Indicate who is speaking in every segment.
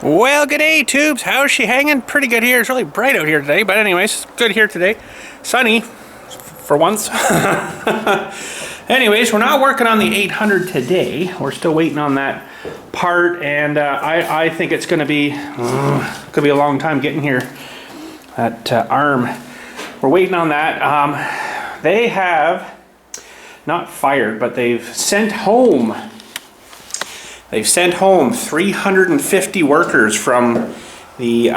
Speaker 1: Well, good day, tubes. How's she hanging? Pretty good here. It's really bright out here today, but anyways, good here today. Sunny, for once. Anyways, we're not working on the 800 today. We're still waiting on that part, and I think it's going to be a long time getting here. That arm, we're waiting on that. They have not fired, but they've sent home. They've sent home 350 workers from the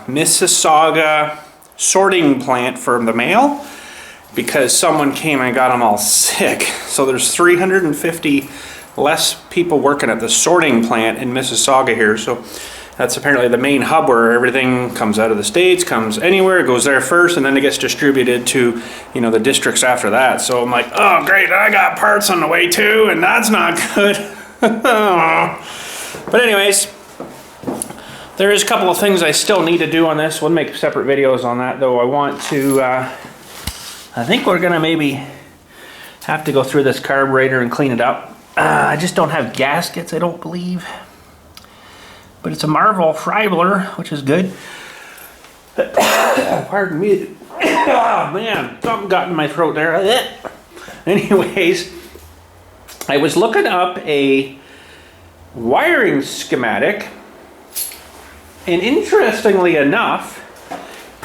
Speaker 1: Mississauga sorting plant for the mail because someone came and got them all sick. So there's 350 less people working at the sorting plant in Mississauga here. So that's apparently the main hub where everything comes out of the States, comes anywhere, it goes there first, and then it gets distributed to, you know, the districts after that. So I'm like, oh great, I got parts on the way too, and that's not good. But anyways, there is a couple of things I still need to do on this. We'll make separate videos on that, though. I want to, I think we're gonna maybe have to go through this carburetor and clean it up. I just don't have gaskets, I don't believe. But it's a Marvel Freibler, which is good. Pardon me. Oh man, something got in my throat there. Anyways, I was looking up a wiring schematic, and interestingly enough,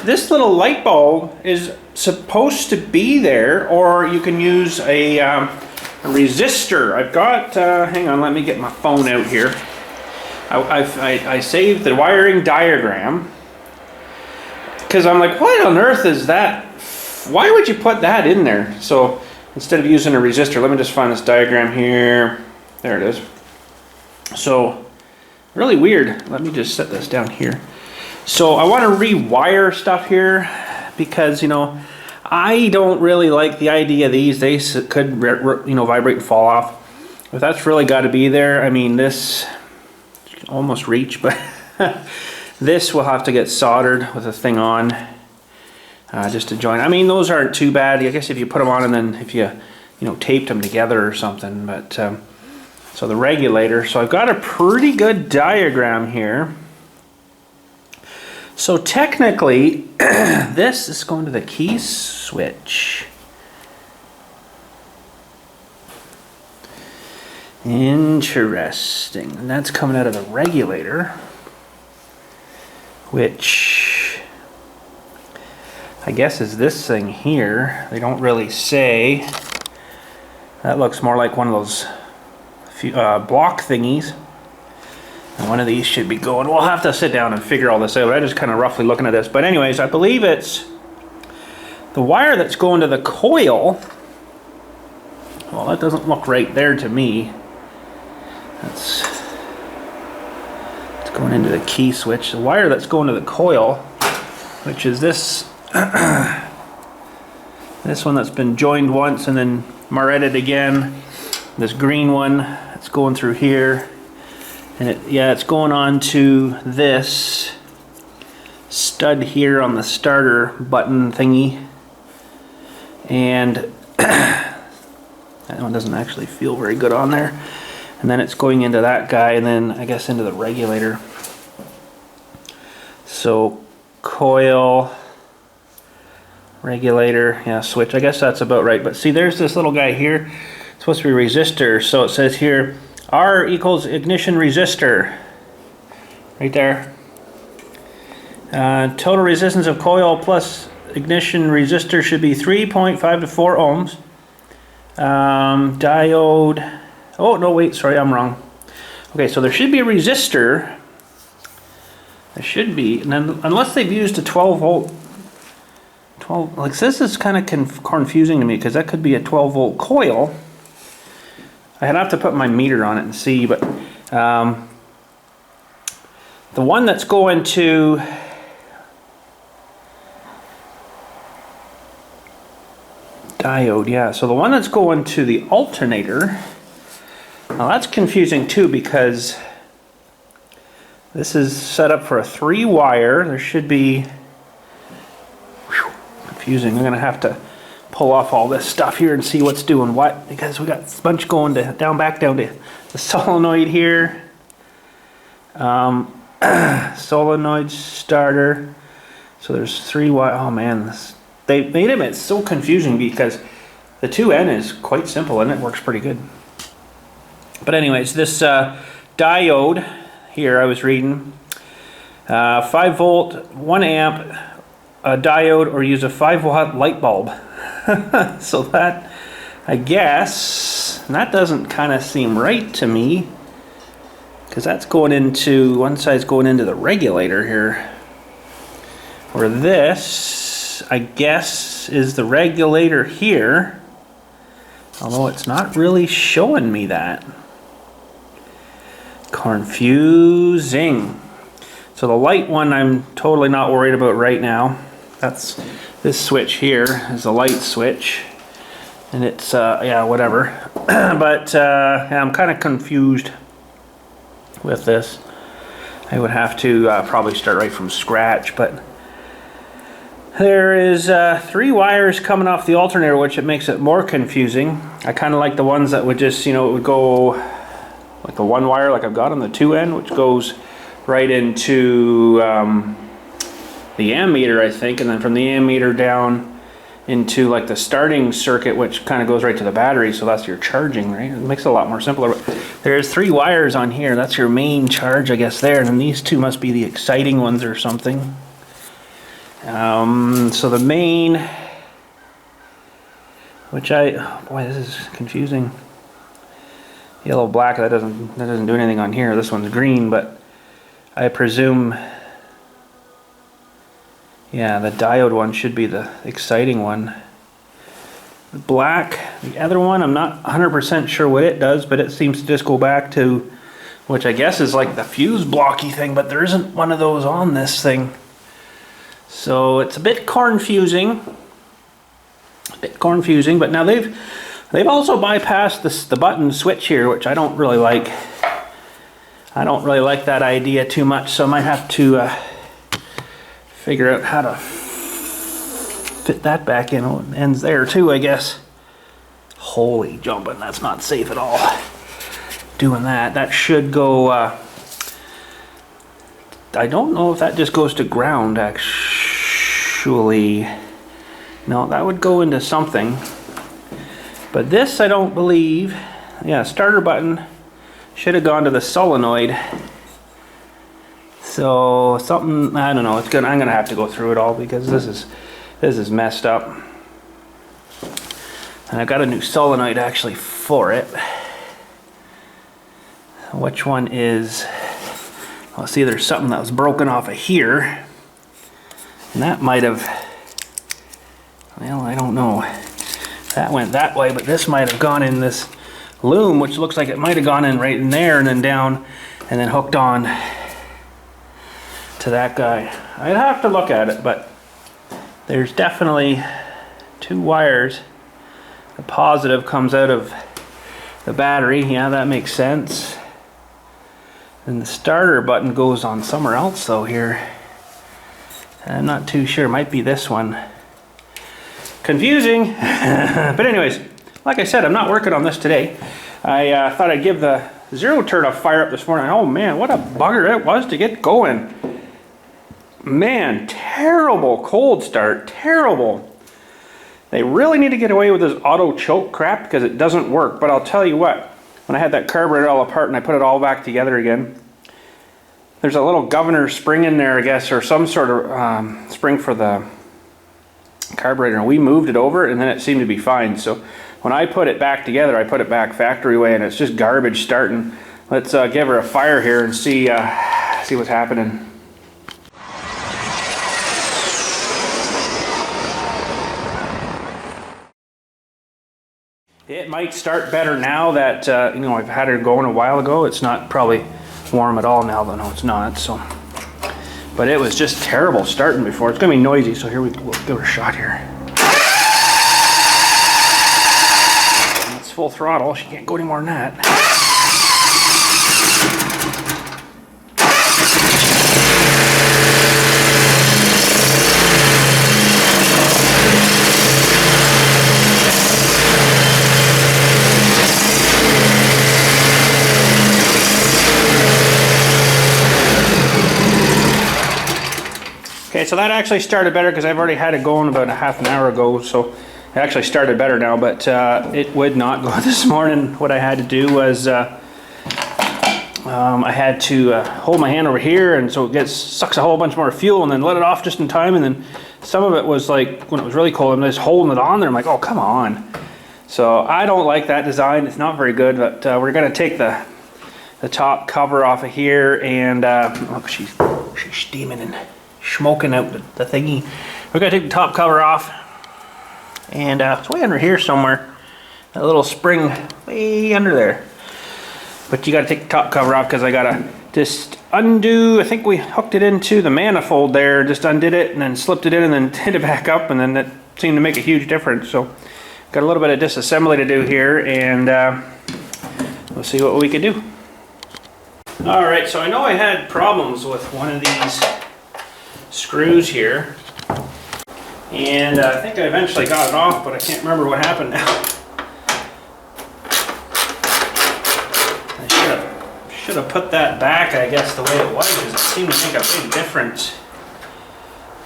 Speaker 1: this little light bulb is supposed to be there, or you can use a resistor. I've got, hang on, let me get my phone out here. I saved the wiring diagram, because I'm like, what on earth is that? Why would you put that in there? So instead of using a resistor, let me just find this diagram here. There it is. So, really weird. Let me just set this down here. So I want to rewire stuff here because, you know, I don't really like the idea of these. They could, you know, vibrate and fall off. But that's really got to be there. I mean, this, you can almost reach, but this will have to get soldered with a thing on. Just to join. I mean, those aren't too bad. I guess if you put them on and then if you know, taped them together or something. But so the regulator. So I've got a pretty good diagram here. So technically, this is going to the key switch. Interesting. And that's coming out of the regulator, which I guess is this thing here. They don't really say. That looks more like one of those block thingies. And one of these should be going. We'll have to sit down and figure all this out. I'm just kind of roughly looking at this. But anyways, I believe it's the wire that's going to the coil. Well, that doesn't look right there to me. It's going into the key switch. The wire that's going to the coil, which is this this one that's been joined once and then marretted again. This green one that's going through here, and it's going on to this stud here on the starter button thingy, and that one doesn't actually feel very good on there. And then it's going into that guy, and then I guess into the regulator. So coil, regulator, yeah, switch. I guess that's about right. But see, there's this little guy here. It's supposed to be resistor. So it says here, R equals ignition resistor. Right there. Total resistance of coil plus ignition resistor should be 3.5 to 4 ohms. Diode. Oh, no, wait, sorry, I'm wrong. Okay, so there should be a resistor. There should be, and then, unless they've used a 12 volt, like this is kind of confusing to me because that could be a 12 volt coil. I'd have to put my meter on it and see, but the one that's going to diode, yeah, so the one that's going to the alternator, now that's confusing too because this is set up for a 3-wire. There should be, confusing. I'm going to have to pull off all this stuff here and see what's doing what, because we got a bunch going to back down to the solenoid here. solenoid starter. So there's 3 wire. Oh man, they made it so confusing because the 2N is quite simple and it works pretty good. But anyways, this diode here I was reading, 5 volt, 1 amp, a diode, or use a 5 watt light bulb. So that, I guess, that doesn't kind of seem right to me, because that's going into, one side's going into the regulator here. Or this, I guess, is the regulator here. Although it's not really showing me that. Confusing. So the light one I'm totally not worried about right now. That's this switch here is a light switch. And it's, yeah, whatever. But yeah, I'm kind of confused with this. I would have to probably start right from scratch, but there is 3 wires coming off the alternator, which it makes it more confusing. I kind of like the ones that would just, you know, it would go like a 1 wire like I've got on the 2N, which goes right into the ammeter, I think, and then from the ammeter down into like the starting circuit, which kind of goes right to the battery, so that's your charging, right? It makes it a lot more simpler. There's 3 wires on here. That's your main charge, I guess, there, and then these 2 must be the exciting ones or something. So the main, which oh boy, this is confusing. Yellow, black, that doesn't do anything on here. This one's green, but I presume, yeah, the diode one should be the exciting one. The black, the other one, I'm not 100% sure what it does, but it seems to just go back to, which I guess is like the fuse blocky thing, but there isn't one of those on this thing. So it's a bit confusing. But now they've also bypassed the button switch here, which I don't really like. I don't really like that idea too much, so I might have to figure out how to fit that back in. Oh, it ends there too, I guess. Holy jumping, that's not safe at all. Doing that. That should go, I don't know if that just goes to ground, actually. No, that would go into something. But this, I don't believe. Yeah, starter button should have gone to the solenoid. So something, I don't know. I'm gonna have to go through it all because this is messed up. And I've got a new solenoid actually for it. Which one is? Let's see. There's something that was broken off of here, and that might have. Well, I don't know. That went that way, but this might have gone in this loom, which looks like it might have gone in right in there and then down and then hooked on to that guy. I'd have to look at it, but there's definitely 2 wires. The positive comes out of the battery. Yeah, that makes sense. And the starter button goes on somewhere else though here. I'm not too sure. It might be this one. Confusing. But anyways, like I said, I'm not working on this today. I thought I'd give the zero turn a fire up this morning. Oh man, what a bugger it was to get going. Man, terrible cold start. Terrible. They really need to get away with this auto choke crap because it doesn't work. But I'll tell you what, when I had that carburetor all apart and I put it all back together again, there's a little governor spring in there, I guess, or some sort of spring for the carburetor, and we moved it over and then it seemed to be fine. So when I put it back together, I put it back factory way and it's just garbage starting. Let's give her a fire here and see what's happening. It might start better now that you know, I've had her going a while ago. It's not probably warm at all now, though. No, it's not. So, but it was just terrible starting before. It's gonna be noisy, so here we'll give her a shot here. It's full throttle. She can't go any more than that. Okay, so that actually started better because I've already had it going about a half an hour ago, so it actually started better now, but it would not go this morning. What I had to do was I had to hold my hand over here, and so it sucks a whole bunch more fuel, and then let it off just in time, and then some of it was like, when it was really cold, I'm just holding it on there, I'm like, oh, come on. So I don't like that design, it's not very good, but we're gonna take the top cover off of here, and look, she's steaming and smoking out the thingy. We're gonna take the top cover off, and it's way under here somewhere. That little spring way under there. But you gotta take the top cover off because I gotta just undo. I think we hooked it into the manifold there, just undid it and then slipped it in and then did it back up, and then that seemed to make a huge difference. So got a little bit of disassembly to do here, and we'll see what we can do. All right, so I know I had problems with one of these screws here, and I think I eventually got it off, but I can't remember what happened now. I should have put that back, I guess, the way it was, because it seemed to make a big difference.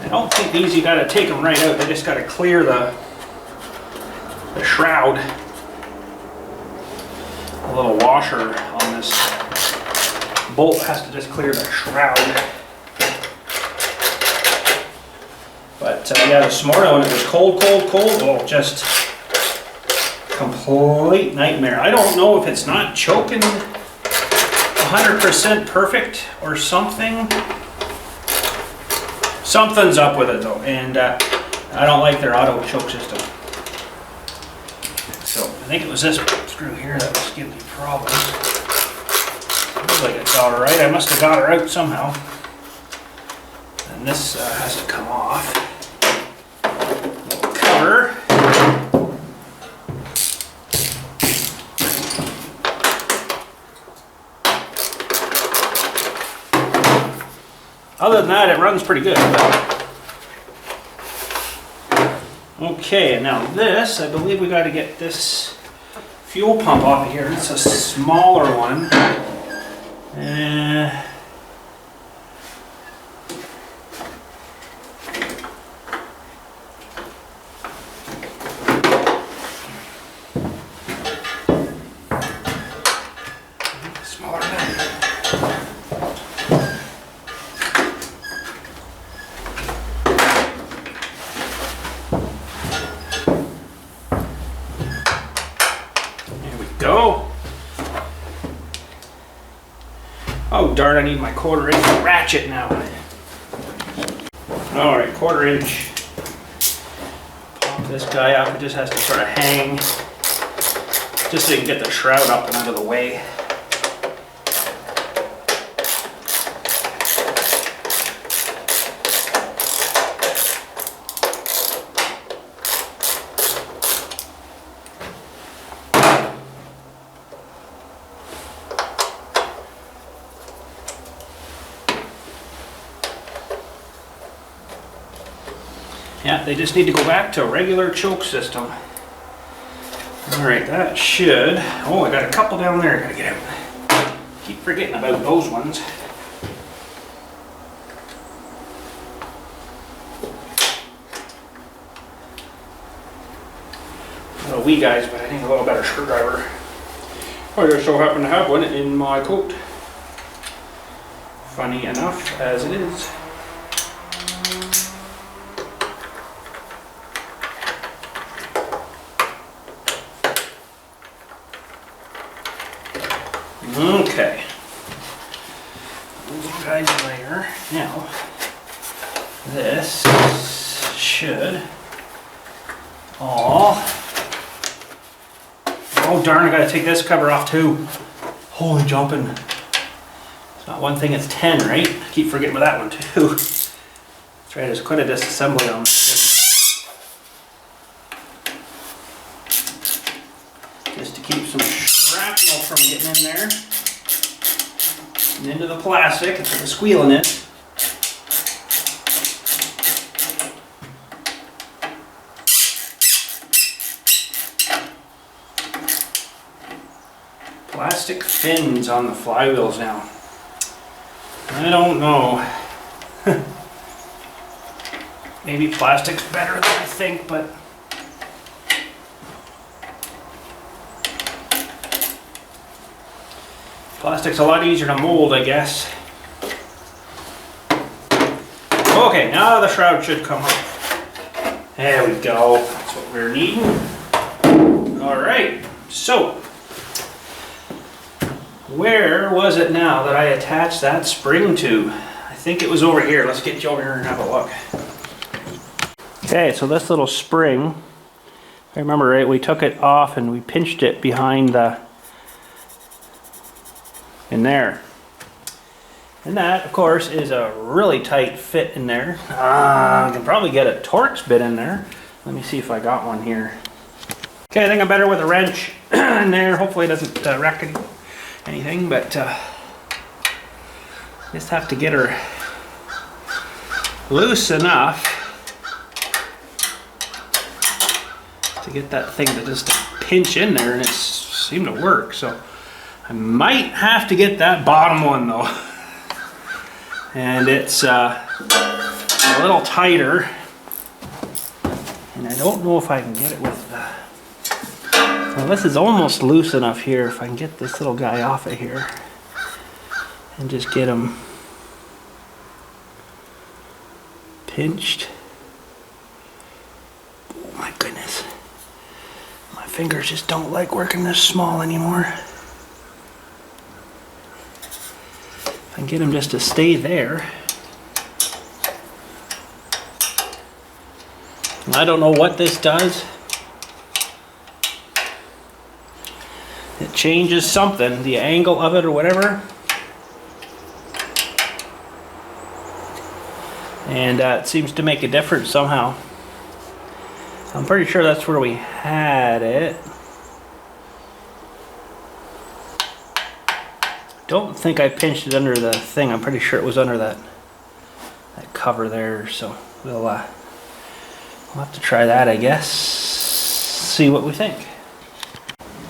Speaker 1: I don't think these, you got to take them right out, they just got to clear the shroud. A little washer on this bolt has to just clear the shroud. But yeah, this morning when it was cold, oh, just complete nightmare. I don't know if it's not choking 100% perfect or something. Something's up with it though, and I don't like their auto choke system. So I think it was this screw here that was giving me problems. Looks like it's all right. I must have got her out somehow. And this has to come off. Little cover. Other than that, it runs pretty good. Okay, now this, I believe we got to get this fuel pump off of here. It's a smaller one. Smaller than. Go. Oh darn, I need my 1/4 inch ratchet now. Alright, 1/4 inch. Pop this guy up, it just has to sort of hang. Just so you can get the shroud up and out of the way. Yeah, they just need to go back to a regular choke system. Alright, that should... Oh, I got a couple down there I gotta get out. Keep forgetting about those ones. Little wee guys, but I think a little better screwdriver. I just so happen to have one in my coat. Funny enough as it is. Okay. Those guys there. Now, this should all... Oh darn, I gotta take this cover off too. Holy jumping. It's not one thing, it's 10, right? I keep forgetting about that one too. That's right, there's quite a disassembly on this thing. Just to keep some shrapnel from getting in there. And into the plastic, and put the squeal in it. Plastic fins on the flywheels now. I don't know. Maybe plastic's better than I think, but plastic's a lot easier to mold, I guess. Okay, now the shroud should come off. There we go. That's what we're needing. All right, so where was it now that I attached that spring to? I think it was over here. Let's get you over here and have a look. Okay, so this little spring, if I remember right, we took it off and we pinched it behind in there. And that, of course, is a really tight fit in there. I can probably get a Torx bit in there. Let me see if I got one here. Okay, I think I'm better with a wrench in there. Hopefully it doesn't wreck anything, but just have to get her loose enough to get that thing to just pinch in there, and it seemed to work. So I might have to get that bottom one though. And it's a little tighter, and I don't know if I can get it with well, this is almost loose enough here. If I can get this little guy off of here and just get him pinched. Oh my goodness, my fingers just don't like working this small anymore. I can get him just to stay there. I don't know what this does. It changes something, the angle of it or whatever. And it seems to make a difference somehow. I'm pretty sure that's where we had it. Don't think I pinched it under the thing. I'm pretty sure it was under that cover there. So we'll have to try that, I guess. See what we think.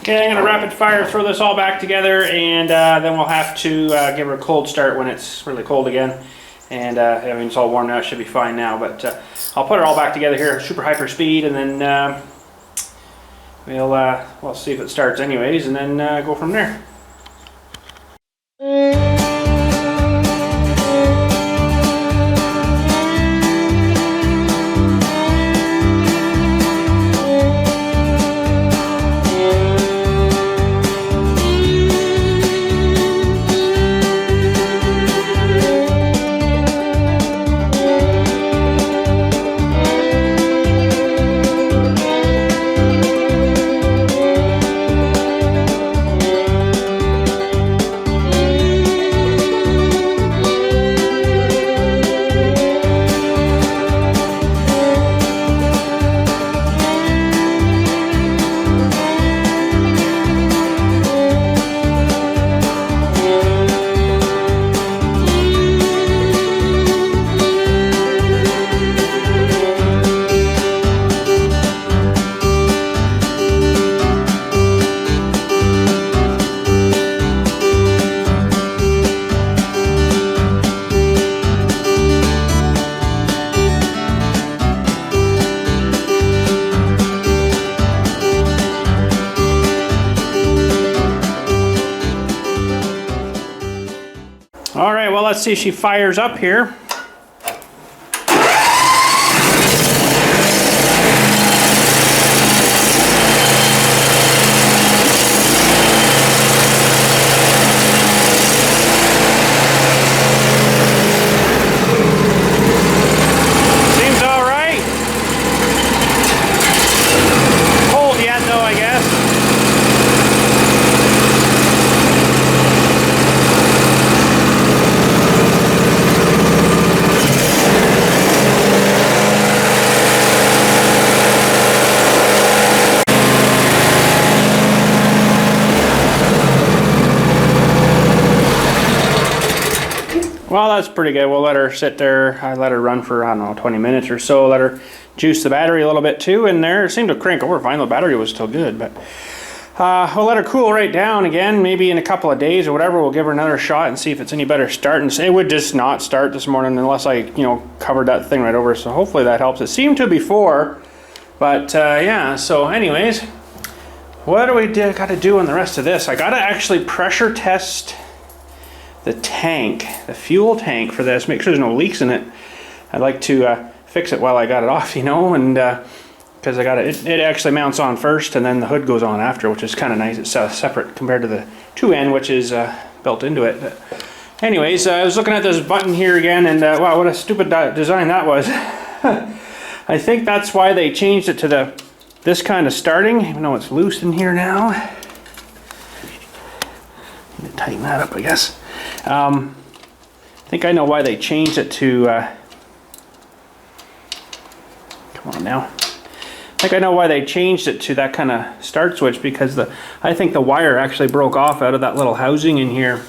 Speaker 1: Okay, I'm gonna rapid fire throw this all back together, and then we'll have to give her a cold start when it's really cold again. And I mean, it's all warm now. It should be fine now. But I'll put it all back together here, super hyper speed, and then we'll see if it starts anyways, and then go from there. All right, well, let's see if she fires up here. Seems all right. Cold yet, though, I guess. Well, that's pretty good. We'll let her sit there. I let her run for, I don't know, 20 minutes or so. Let her juice the battery a little bit too in there. It seemed to crank over fine. The battery was still good, but We'll let her cool right down again, maybe in a couple of days or whatever. We'll give her another shot and see if it's any better starting. It would just not start this morning unless I, covered that thing right over. So hopefully that helps. It seemed to before, but yeah. So anyways, what do we got to do on the rest of this? I got to actually pressure test the tank, the fuel tank for this. Make sure there's no leaks in it. I'd like to fix it while I got it off, and because I got it actually mounts on first and then the hood goes on after, which is kind of nice. It's separate compared to the 2N, which is built into it. But anyways, I was looking at this button here again, and wow, what a stupid design that was. I think that's why they changed it to this kind of starting, even though it's loose in here now. Need to tighten that up, I guess. I think I know why they changed it to come on now. I think I know why they changed it to that kind of start switch, because I think the wire actually broke off out of that little housing in here,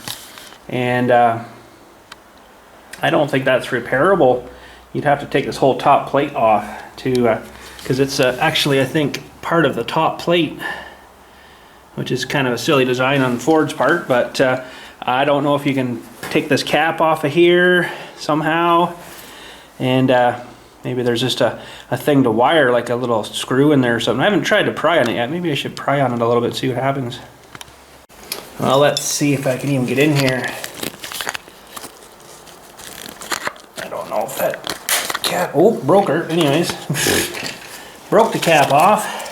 Speaker 1: and I don't think that's repairable. You'd have to take this whole top plate off to, because it's actually, I think, part of the top plate, which is kind of a silly design on Ford's part, but I don't know if you can take this cap off of here somehow, and maybe there's just a thing to wire, like a little screw in there or something. I haven't tried to pry on it yet. Maybe I should pry on it a little bit, see what happens. Well, let's see if I can even get in here. I don't know if that cap... Oh, broke her. Anyways. Broke the cap off.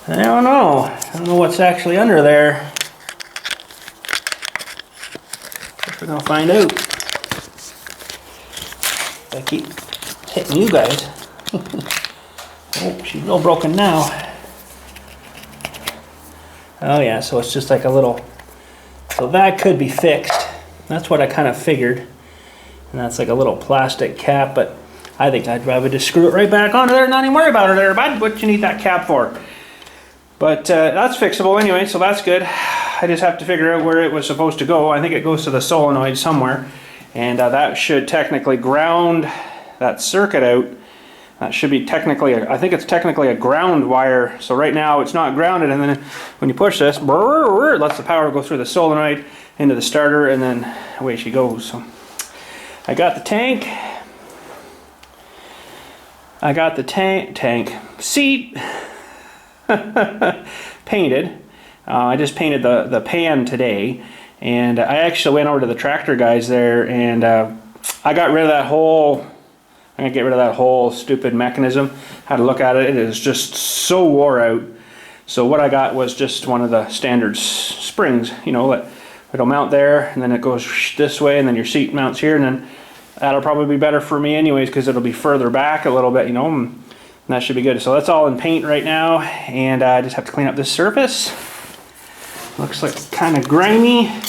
Speaker 1: I don't know. I don't know what's actually under there. Guess we're going to find out. I keep hitting you guys. Oh, she's all broken now. Oh yeah, so it's just like a little... So that could be fixed. That's what I kind of figured. And that's like a little plastic cap, but I think I'd rather just screw it right back onto there and not even worry about it there, bud. What you need that cap for? But that's fixable anyway, so that's good. I just have to figure out where it was supposed to go. I think it goes to the solenoid somewhere. And that should technically ground that circuit out. That should be technically, I think it's technically a ground wire. So right now it's not grounded, and then when you push this, it lets the power go through the solenoid into the starter, and then away she goes. So I got the tank. I got the tank seat painted. I just painted the pan today. And I actually went over to the tractor guys there, and I got rid of that whole, I'm going to get rid of that whole stupid mechanism. Had to look at it. It is just so wore out. So what I got was just one of the standard springs, it'll mount there, and then it goes this way, and then your seat mounts here, and then that'll probably be better for me anyways, because it'll be further back a little bit, and that should be good. So that's all in paint right now, and I just have to clean up this surface. Looks like kind of grimy. A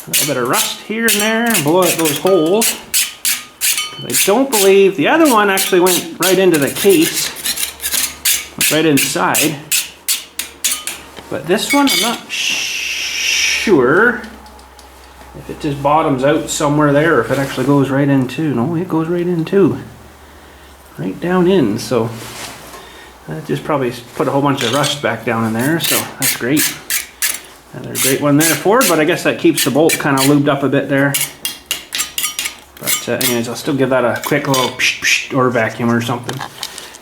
Speaker 1: little bit of rust here and there, and blow out those holes. I don't believe the other one actually went right into the case, right inside. But this one, I'm not sure if it just bottoms out somewhere there, or if it actually goes right into. No, it goes right into, right down in. So that just probably put a whole bunch of rust back down in there, so that's great. Another great one there, Ford, but I guess that keeps the bolt kind of lubed up a bit there. But anyways, I'll still give that a quick little psh, psh, or vacuum or something.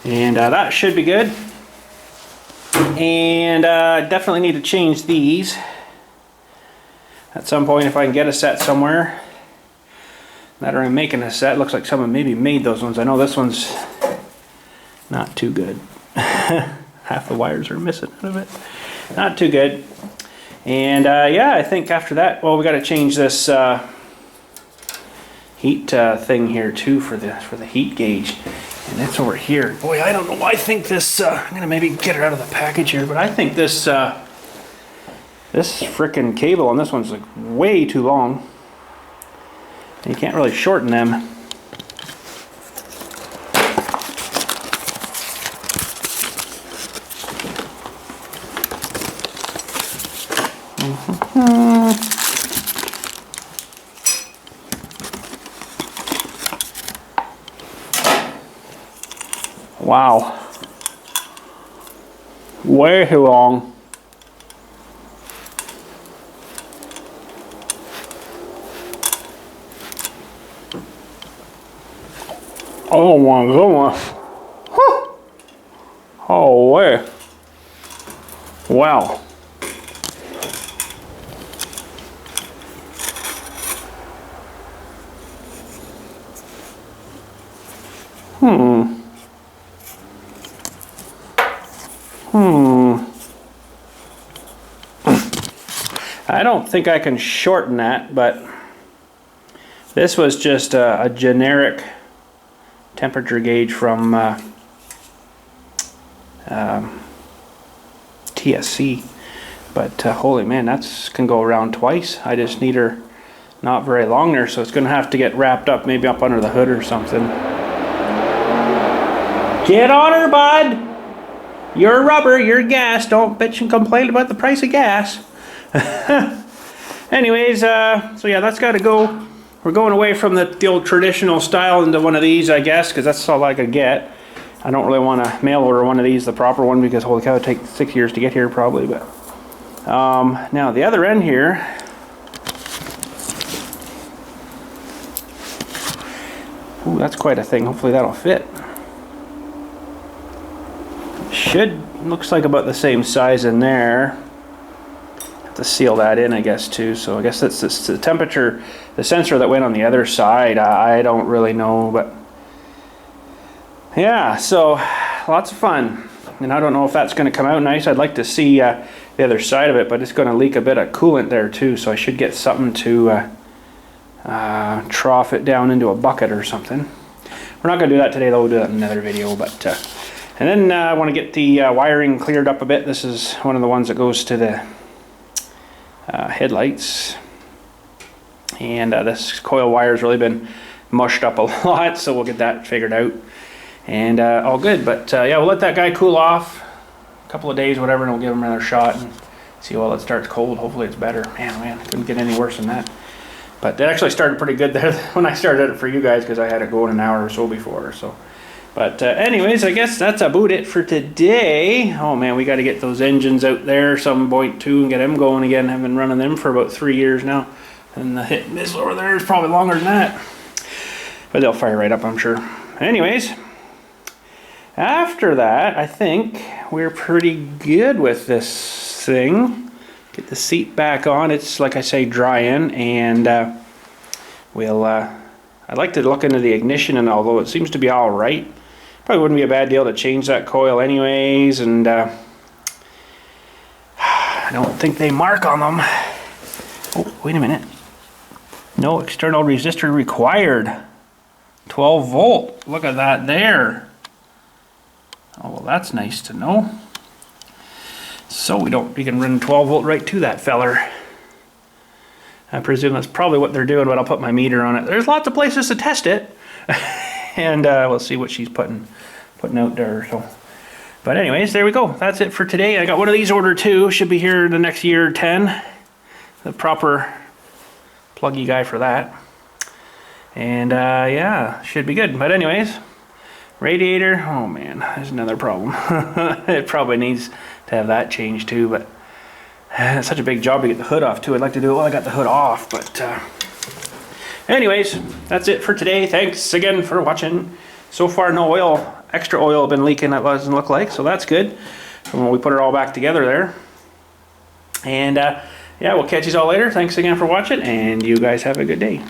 Speaker 1: And that should be good. And definitely need to change these at some point if I can get a set somewhere. Not really making a set. Looks like someone maybe made those ones. I know this one's not too good. Half the wires are missing out of it. Not too good. And yeah, I think after that, well, we got to change this heat thing here too for the heat gauge, and it's over here. Boy, I don't know why I think this. I'm gonna maybe get her out of the package here, but I think this this frickin' cable on this one's like way too long. And you can't really shorten them. Wow. Way too long. Oh my goodness. Oh way. Wow. I don't think I can shorten that, but this was just a generic temperature gauge from TSC. But holy man, that's can go around twice. I just need her not very long there, so it's going to have to get wrapped up, maybe up under the hood or something. Get on her, bud! You're rubber, you're gas. Don't bitch and complain about the price of gas. Anyways, so yeah, that's got to go. We're going away from the old traditional style into one of these, I guess, because that's all I could get. I don't really want to mail order one of these, the proper one, because holy cow, it would take 6 years to get here probably. But now the other end here. Ooh, that's quite a thing. Hopefully that'll fit. Looks like about the same size in there. Have to seal that in, I guess, too. So I guess that's the temperature, the sensor that went on the other side. I don't really know, but yeah, so lots of fun. And I don't know if that's going to come out nice. I'd like to see the other side of it, but it's going to leak a bit of coolant there too, so I should get something to trough it down into a bucket or something. We're not going to do that today, though. We'll do that in another video. But and then I want to get the wiring cleared up a bit. This is one of the ones that goes to the headlights, and this coil wire has really been mushed up a lot, so we'll get that figured out, and all good. But yeah, we'll let that guy cool off a couple of days, whatever, and we'll give him another shot and see while it starts cold. Hopefully it's better. Man, couldn't get any worse than that. But it actually started pretty good there when I started it for you guys, because I had it going an hour or so before. So, but anyways, I guess that's about it for today. Oh man, we got to get those engines out there some point too and get them going again. I've been running them for about 3 years now, and the hit and miss over there is probably longer than that. But they'll fire right up, I'm sure. Anyways, after that, I think we're pretty good with this thing. Get the seat back on. It's, like I say, drying, and we'll I'd like to look into the ignition, and although it seems to be all right, probably wouldn't be a bad deal to change that coil anyways. And I don't think they mark on them. Oh, wait a minute. No external resistor required. 12 volt. Look at that there. Oh, well, that's nice to know. So we can run 12 volt right to that feller. I presume that's probably what they're doing, but I'll put my meter on it. There's lots of places to test it. And we'll see what she's putting out there. So, but anyways, there we go. That's it for today. I got one of these ordered too. Should be here in the next year or 10. The proper pluggy guy for that. And yeah, should be good. But anyways, radiator, oh man, there's another problem. It probably needs to have that changed too, but it's such a big job to get the hood off too. I'd like to do it while I got the hood off, but anyways, that's it for today. Thanks again for watching. So far, no oil, extra oil been leaking, that doesn't look like, so that's good. And when we put it all back together there. And yeah, we'll catch you all later. Thanks again for watching, and you guys have a good day.